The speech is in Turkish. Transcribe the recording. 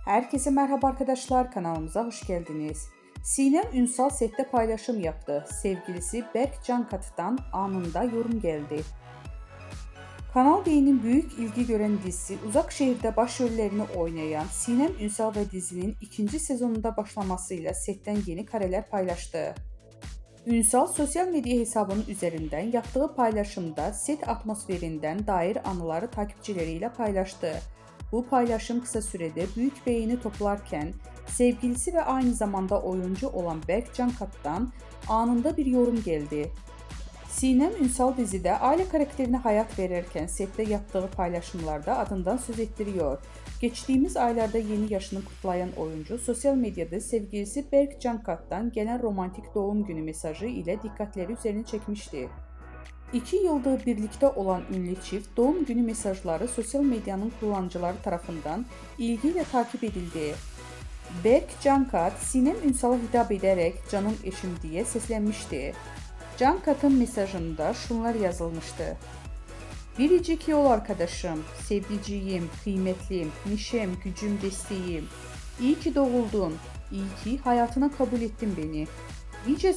Herkese merhaba arkadaşlar, kanalımıza hoş geldiniz. Sinem Ünsal sette paylaşım yaptı. Sevgilisi Berk Cankatı'dan anında yorum geldi. Kanal D'nin büyük ilgi gören dizisi Uzak Şehir'de başrollerini oynayan Sinem Ünsal ve dizinin ikinci sezonunda başlamasıyla setten yeni kareler paylaştı. Ünsal sosyal medya hesabının üzerinden yaptığı paylaşımda set atmosferinden dair anıları takipçileriyle paylaştı. Bu paylaşım kısa sürede büyük beğeni toplarken sevgilisi ve aynı zamanda oyuncu olan Berk Cankat'tan anında bir yorum geldi. Sinem Ünsal dizide aile karakterine hayat verirken sette yaptığı paylaşımlarda adından söz ettiriyor. Geçtiğimiz aylarda yeni yaşını kutlayan oyuncu sosyal medyada sevgilisi Berk Cankat'tan gelen romantik doğum günü mesajı ile dikkatleri üzerine çekmişti. 2 yıldır birlikte olan ünlü çift doğum günü mesajları sosyal medyanın kullanıcıları tarafından ilgiyle takip edildi. Berk Cankat, Sinem Ünsal'a hitap ederek "Canım eşim" diye seslenmişti. Cankat'ın mesajında şunlar yazılmıştı: "Biricik yol arkadaşım, sevdiceğim, kıymetlim, neşem, gücüm, desteğim. İyi ki doğuldun, iyi ki hayatına kabul ettin beni. Nice